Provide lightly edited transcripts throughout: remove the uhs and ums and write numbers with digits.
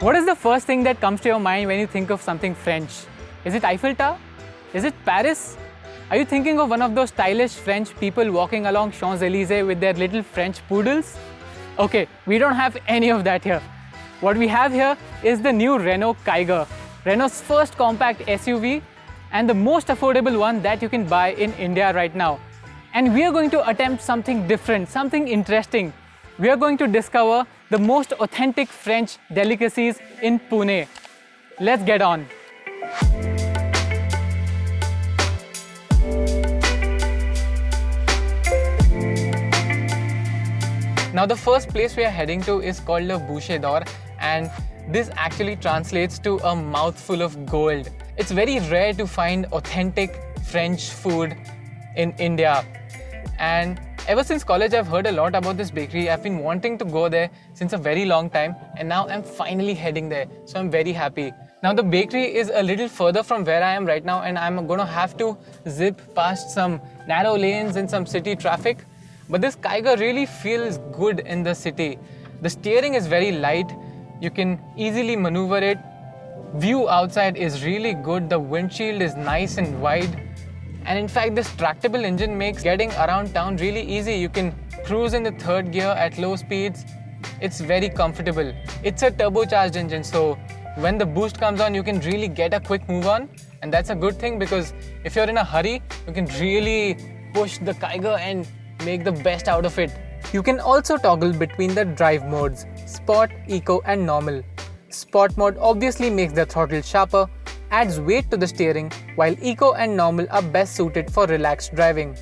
What is the first thing that comes to your mind when you think of something French? Is it Eiffel Tower? Is it Paris? Are you thinking of one of those stylish French people walking along Champs-Élysées with their little French poodles? Okay, we don't have any of that here. What we have here is the new Renault Kiger, Renault's first compact SUV and the most affordable one that you can buy in India right now. And we are going to attempt something different, something interesting. We are going to discover the most authentic French delicacies in Pune. Let's get on. Now the first place we are heading to is called the Bouchée D'or, and this actually translates to a mouthful of gold. It's very rare to find authentic French food in India, and ever since college I've heard a lot about this bakery. I've been wanting to go there since a very long time, and now I'm finally heading there, so I'm very happy. Now the bakery is a little further from where I am right now, and I'm gonna have to zip past some narrow lanes and some city traffic. But this Kiger really feels good in the city. The steering is very light, you can easily maneuver it. View outside is really good, the windshield is nice and wide. And in fact, this tractable engine makes getting around town really easy. You can cruise in the third gear at low speeds. It's very comfortable. It's a turbocharged engine, so when the boost comes on, you can really get a quick move on. And that's a good thing, because if you're in a hurry, you can really push the Kiger and make the best out of it. You can also toggle between the drive modes, Sport, Eco and Normal. Sport mode obviously makes the throttle sharper, adds weight to the steering, while Eco and Normal are best suited for relaxed driving.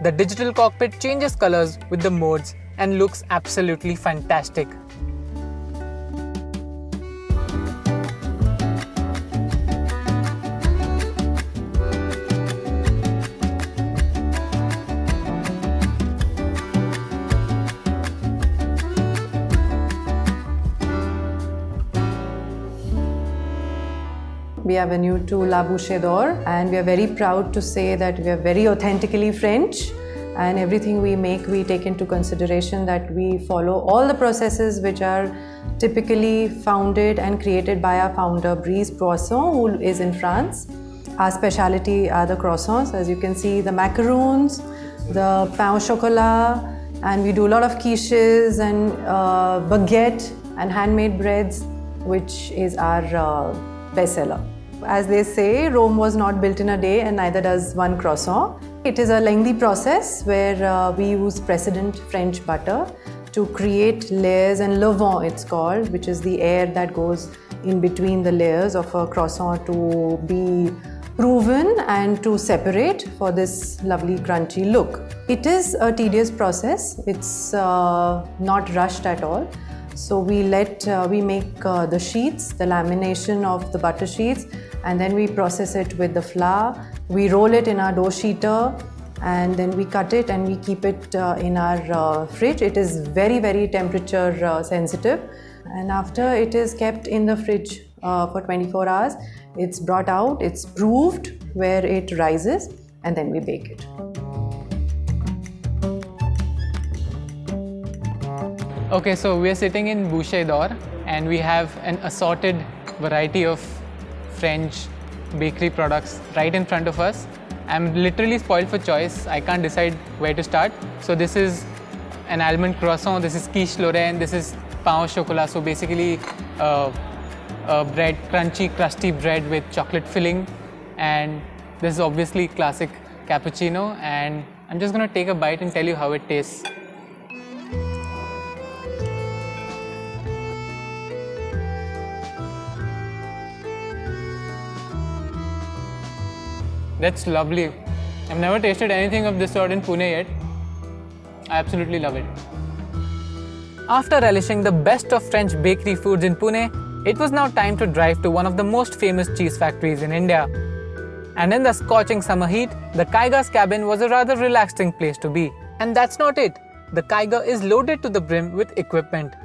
The digital cockpit changes colors with the modes and looks absolutely fantastic. We are new to La Bouchée D'or, and we are very proud to say that we are very authentically French, and everything we make, we take into consideration that we follow all the processes which are typically founded and created by our founder Brice Croissant, who is in France. Our speciality are the croissants, as you can see, the macaroons, the pain au chocolat, and we do a lot of quiches and baguette and handmade breads, which is our bestseller. As they say, Rome was not built in a day, and neither does one croissant. It is a lengthy process where we use precedent French butter to create layers, and levain it's called, which is the air that goes in between the layers of a croissant to be proven and to separate for this lovely crunchy look. It is a tedious process. It's not rushed at all. So we make the sheets, the lamination of the butter sheets, and then we process it with the flour. We roll it in our dough sheeter, and then we cut it and we keep it in our fridge. It is very, very temperature sensitive, and after it is kept in the fridge for 24 hours, it's brought out, it's proved where it rises, and then we bake it. Okay, so we are sitting in Bouchée D'or, and we have an assorted variety of French bakery products right in front of us. I'm literally spoiled for choice. I can't decide where to start. So this is an almond croissant, this is quiche Lorraine, this is pain au chocolat. So basically a bread, crunchy, crusty bread with chocolate filling. And this is obviously classic cappuccino. And I'm just going to take a bite and tell you how it tastes. That's lovely. I've never tasted anything of this sort in Pune yet. I absolutely love it. After relishing the best of French bakery foods in Pune, it was now time to drive to one of the most famous cheese factories in India. And in the scorching summer heat, the Kiger's cabin was a rather relaxing place to be. And that's not it. The Kiger is loaded to the brim with equipment.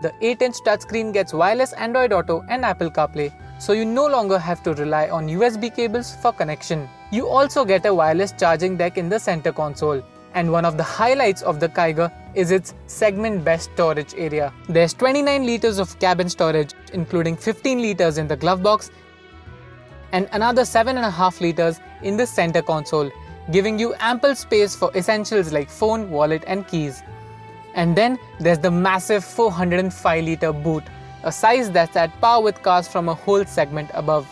The 8-inch touchscreen gets wireless Android Auto and Apple CarPlay, so you no longer have to rely on USB cables for connection. You also get a wireless charging deck in the center console, And one of the highlights of the Kiger is its segment best storage area. There's 29 liters of cabin storage, including 15 liters in the glove box and another 7.5 liters in the center console, giving you ample space for essentials like phone, wallet and keys. And then there's the massive 405 liter boot, a size that's at par with cars from a whole segment above.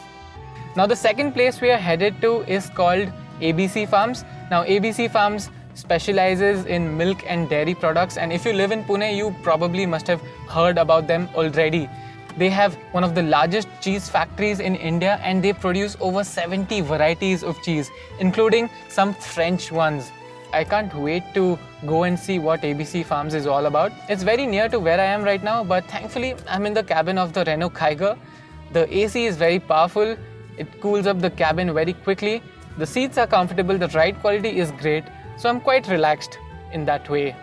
Now the second place we are headed to is called ABC Farms. Now ABC Farms specializes in milk and dairy products, and if you live in Pune, you probably must have heard about them already. They have one of the largest cheese factories in India, and they produce over 70 varieties of cheese, including some French ones. I can't wait to go and see what ABC Farms is all about. It's very near to where I am right now, but thankfully I'm in the cabin of the Renault Kiger. The AC is very powerful, it cools up the cabin very quickly. The seats are comfortable, the ride quality is great, so I'm quite relaxed in that way.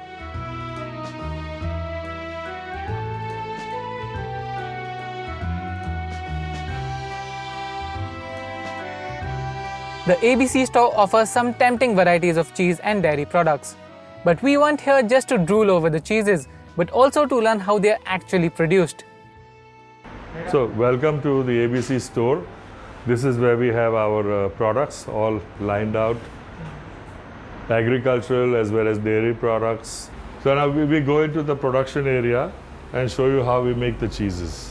The ABC store offers some tempting varieties of cheese and dairy products. But we weren't here just to drool over the cheeses, but also to learn how they are actually produced. So, welcome to the ABC store. This is where we have our products all lined out, agricultural as well as dairy products. So now we go into the production area and show you how we make the cheeses.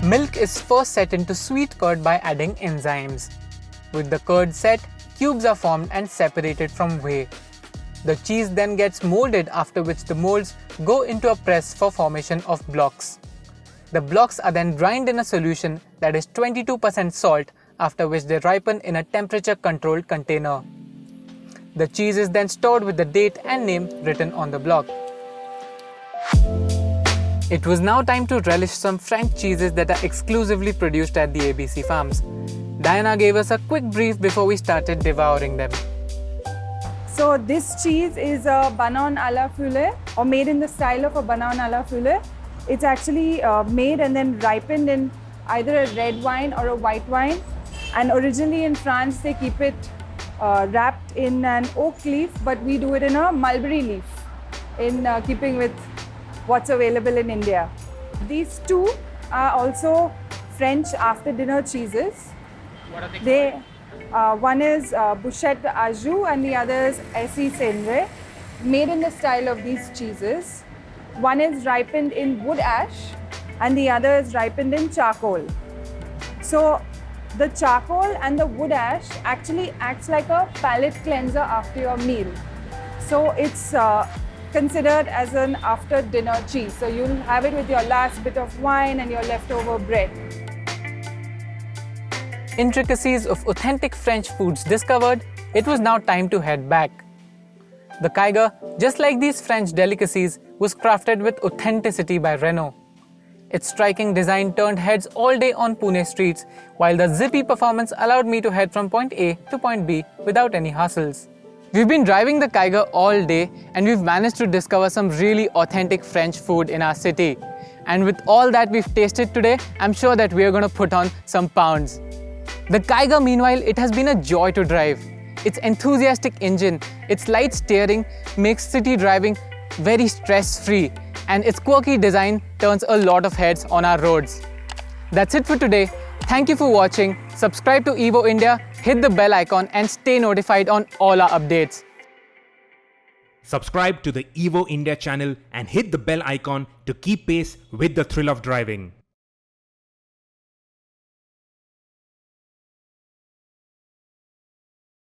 Milk is first set into sweet curd by adding enzymes. With the curd set, cubes are formed and separated from whey. The cheese then gets molded, after which the molds go into a press for formation of blocks. The blocks are then dried in a solution that is 22% salt, after which they ripen in a temperature-controlled container. The cheese is then stored with the date and name written on the block. It was now time to relish some French cheeses that are exclusively produced at the ABC Farms. Diana gave us a quick brief before we started devouring them. So this cheese is a banon à la foulet, or made in the style of a banon à la foulet. It's actually made and then ripened in either a red wine or a white wine. And originally in France, they keep it wrapped in an oak leaf, but we do it in a mulberry leaf, in keeping with what's available in India. These two are also French after dinner cheeses. What are they called? One is Bouchée D'or and the other is Cendré, made in the style of these cheeses. One is ripened in wood ash and the other is ripened in charcoal. So the charcoal and the wood ash actually acts like a palate cleanser after your meal. So it's considered as an after dinner cheese. So you'll have it with your last bit of wine and your leftover bread. Intricacies of authentic French foods discovered, it was now time to head back. The Kiger, just like these French delicacies, was crafted with authenticity by Renault. Its striking design turned heads all day on Pune streets, while the zippy performance allowed me to head from point A to point B without any hassles. We've been driving the Kiger all day and we've managed to discover some really authentic French food in our city. And with all that we've tasted today, I'm sure that we're going to put on some pounds. The Kiger, meanwhile, it has been a joy to drive. Its enthusiastic engine, its light steering makes city driving very stress-free, and its quirky design turns a lot of heads on our roads. That's it for today. Thank you for watching. Subscribe to Evo India, hit the bell icon and stay notified on all our updates. Subscribe to the Evo India channel and hit the bell icon to keep pace with the thrill of driving.